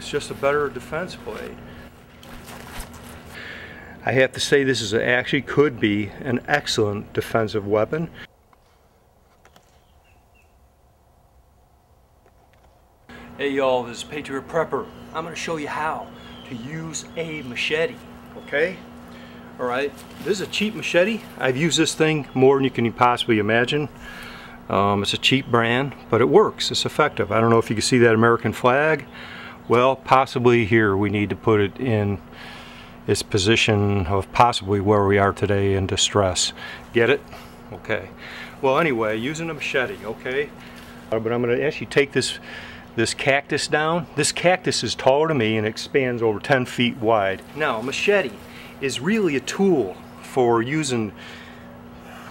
It's just a better defense blade. I have to say this actually could be an excellent defensive weapon. Hey y'all, this is Patriot Prepper. I'm going to show you how to use a machete, okay? Alright, this is a cheap machete. I've used this thing more than you can possibly imagine. It's a cheap brand, but it works. It's effective. I don't know if you can see that American flag. Well, possibly here we need to put it in its position of possibly where we are today in distress. Get it? Okay. Well, anyway, using a machete, okay? But I'm going to actually take this cactus down. This cactus is taller than me and expands over 10 feet wide. Now, a machete is really a tool for using,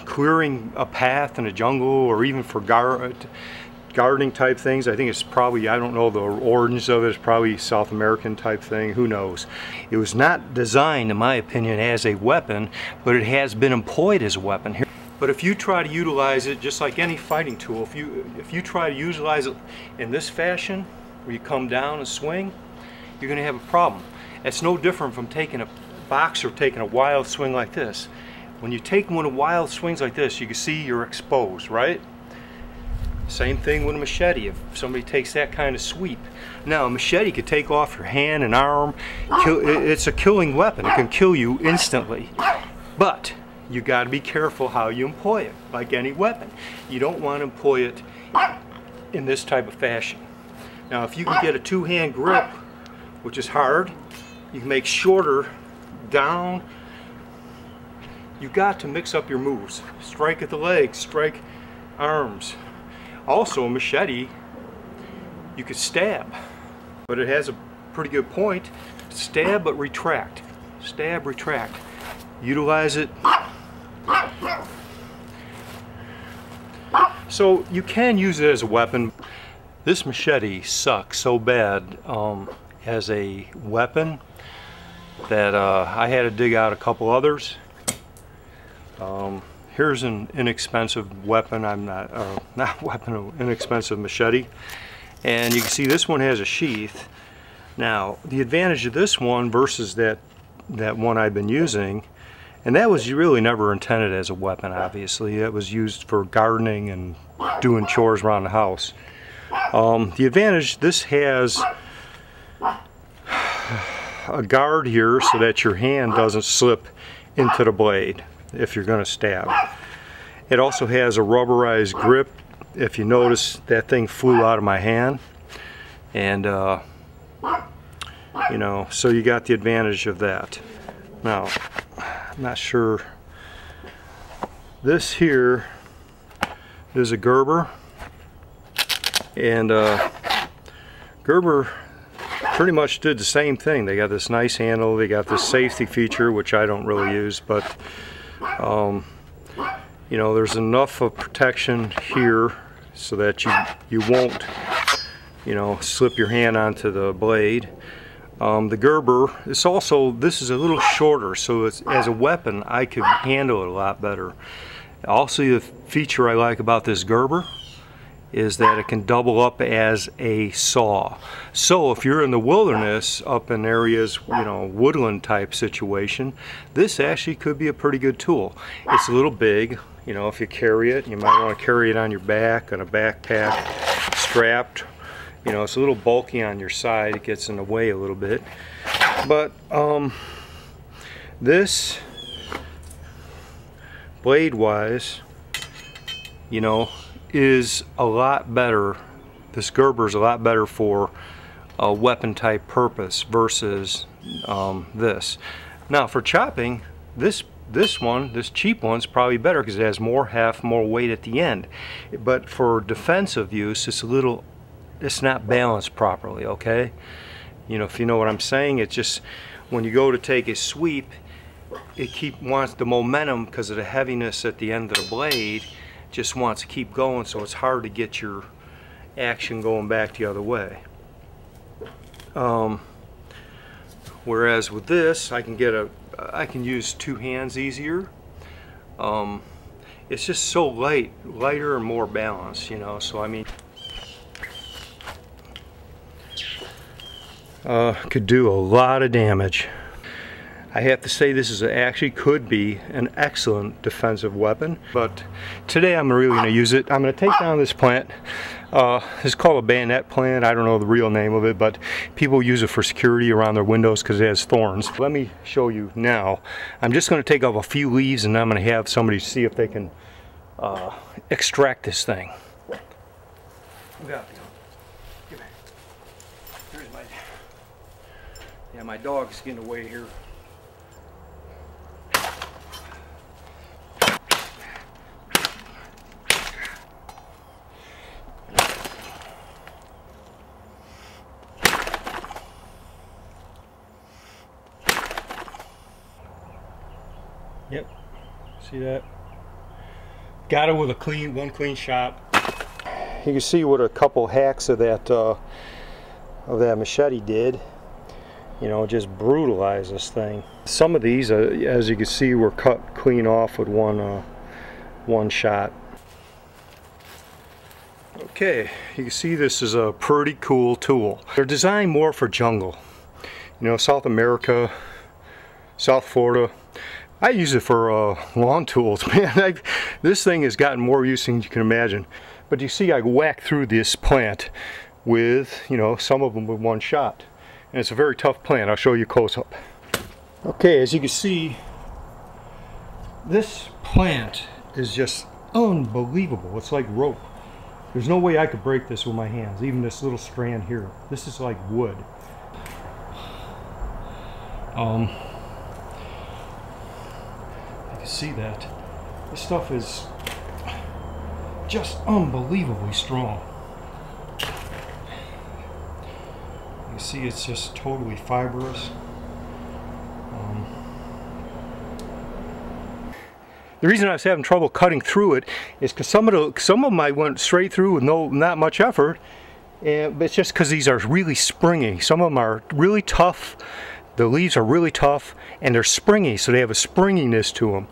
clearing a path in a jungle, or even for gardening type things. I think it's probably, I don't know the origins of it, it's probably South American type thing, who knows. It was not designed, in my opinion, as a weapon, but it has been employed as a weapon. But if you try to utilize it just like any fighting tool, if you try to utilize it in this fashion, where you come down and swing, you're going to have a problem. It's no different from taking a boxer taking a wild swing like this. When you take one of wild swings like this, you can see you're exposed, right? Same thing with a machete. If somebody takes that kind of sweep, now a machete could take off your hand and arm. It's a killing weapon. It can kill you instantly. But you got to be careful how you employ it. Like any weapon, you don't want to employ it in this type of fashion. Now, if you can get a two-hand grip, which is hard, you can make shorter down. You got to mix up your moves. Strike at the legs, strike arms. Also, a machete, you could stab, but it has a pretty good point. Stab but retract. Stab, retract. Utilize it. So you can use it as a weapon. This machete sucks so bad as a weapon that I had to dig out a couple others. Here's an inexpensive weapon. Inexpensive machete. And you can see this one has a sheath. Now, the advantage of this one versus that one I've been using, and that was really never intended as a weapon, obviously. It was used for gardening and doing chores around the house. The advantage, this has a guard here so that your hand doesn't slip into the blade if you're going to stab. It also has a rubberized grip. If you notice, that thing flew out of my hand, and you know, so you got the advantage of that. Now, I'm not sure. This here is a Gerber, and Gerber pretty much did the same thing. They got this nice handle, they got this safety feature, which I don't really use, but you know, there's enough of protection here so that you won't, you know, slip your hand onto the blade. The Gerber, this is a little shorter, so as a weapon I could handle it a lot better. Also, the feature I like about this Gerber is that it can double up as a saw. So if you're in the wilderness, up in areas, you know, woodland type situation, this actually could be a pretty good tool. It's a little big, you know, if you carry it, you might want to carry it on your back, on a backpack, strapped. You know, it's a little bulky on your side, it gets in the way a little bit. But this, blade wise, you know, is a lot better. This Gerber is a lot better for a weapon type purpose versus this. Now for chopping, this cheap one's probably better because it has more heft, more weight at the end. But for defensive use, it's not balanced properly, okay? You know, if you know what I'm saying, it's just when you go to take a sweep, it wants the momentum because of the heaviness at the end of the blade. Just wants to keep going, so it's hard to get your action going back the other way. Whereas with this, I can use two hands easier. It's just so lighter and more balanced, you know. So I mean, could do a lot of damage. I have to say this actually could be an excellent defensive weapon, but today I'm really going to use it. I'm going to take down this plant. It's called a bayonet plant. I don't know the real name of it, but people use it for security around their windows because it has thorns. Let me show you now. I'm just going to take off a few leaves and I'm going to have somebody see if they can extract this thing. Here's my dog's getting away here. Yep, see that? Got it with a one clean shot. You can see what a couple hacks of that machete did. You know, just brutalize this thing. Some of these, as you can see, were cut clean off with one shot. Okay, you can see this is a pretty cool tool. They're designed more for jungle. You know, South America, South Florida. I use it for lawn tools, man. This thing has gotten more use than you can imagine. But you see I whack through this plant with, you know, some of them with one shot. And it's a very tough plant. I'll show you close up. Okay, as you can see, this plant is just unbelievable. It's like rope. There's no way I could break this with my hands, even this little strand here. This is like wood. See that this stuff is just unbelievably strong. You see it's just totally fibrous. The reason I was having trouble cutting through it is because some of them I went straight through with not much effort, but it's just because these are really springy. Some of them are really tough. The leaves are really tough and they're springy, so they have a springiness to them.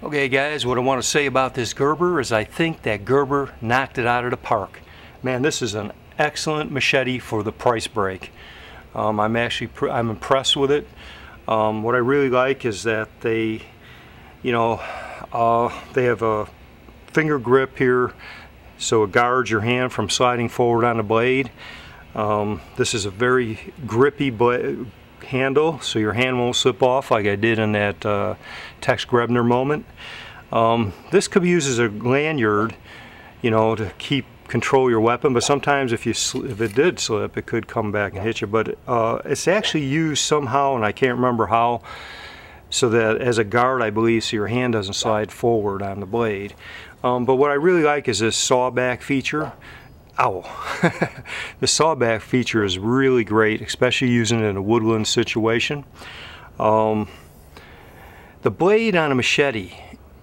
Okay guys, what I want to say about this Gerber is I think that Gerber knocked it out of the park. Man, this is an excellent machete for the price break. I'm impressed with it. What I really like is that they, you know, they have a finger grip here, so it guards your hand from sliding forward on the blade. This is a very grippy handle, so your hand won't slip off like I did in that Tex Grebner moment. This could be used as a lanyard, you know, to control your weapon, but sometimes if it did slip, it could come back and hit you. But it's actually used somehow, and I can't remember how, so that as a guard, I believe, so your hand doesn't slide forward on the blade. But what I really like is this sawback feature. Ow. The sawback feature is really great, especially using it in a woodland situation. The blade on a machete,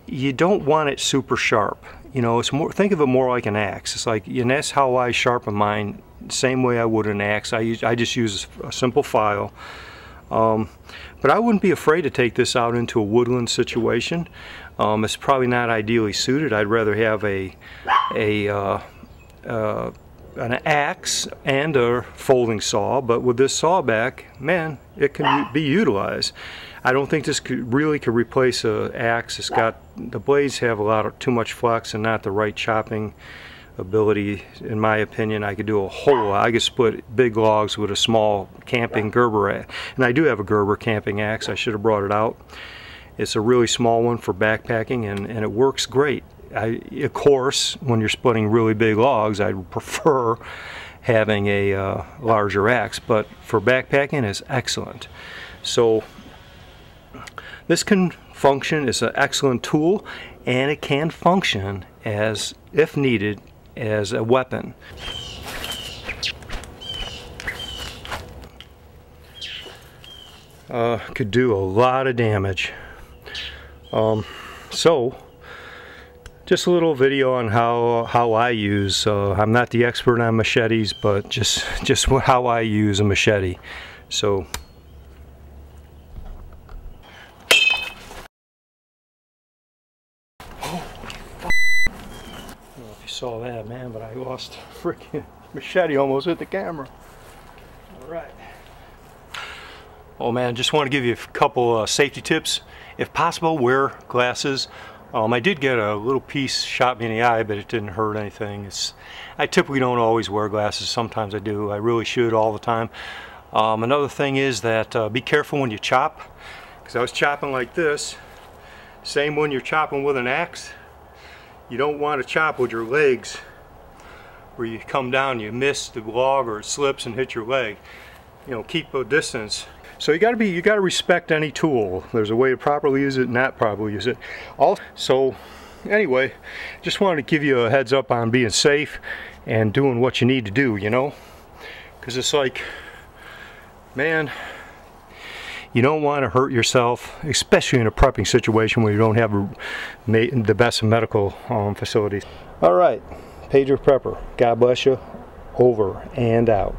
you don't want it super sharp. You know, it's more, think of it more like an axe. It's like, and that's how I sharpen mine, same way I would an axe. I just use a simple file. But I wouldn't be afraid to take this out into a woodland situation. It's probably not ideally suited. I'd rather have an axe and a folding saw, but with this sawback, man, it can be utilized. I don't think this could replace an axe. It's got, the blades have too much flex and not the right chopping ability. In my opinion, I could do a whole lot. I could split big logs with a small camping Gerber, and I do have a Gerber camping axe. I should have brought it out. It's a really small one for backpacking, and it works great. Of course, when you're splitting really big logs, I'd prefer having a larger axe, but for backpacking it's excellent. So this can function as an excellent tool, and it can function as, if needed, as a weapon. Could do a lot of damage. So just a little video on how I use. I'm not the expert on machetes, but just how I use a machete. So I don't know if you saw that, man, but I lost freaking machete, almost hit the camera. All right. Oh man, just want to give you a couple safety tips. If possible, wear glasses. I did get a little piece shot me in the eye, but it didn't hurt anything. I typically don't always wear glasses. Sometimes I do. I really should all the time. Another thing is that be careful when you chop, because I was chopping like this. Same when you're chopping with an axe. You don't want to chop with your legs, where you come down, you miss the log, or it slips and hit your leg. You know, keep a distance. So you got to respect any tool. There's a way to properly use it, not properly use it. So anyway, just wanted to give you a heads up on being safe and doing what you need to do, you know, because it's like, man, you don't want to hurt yourself, especially in a prepping situation where you don't have the best medical facilities. All right, Patriot Prepper, God bless you, over and out.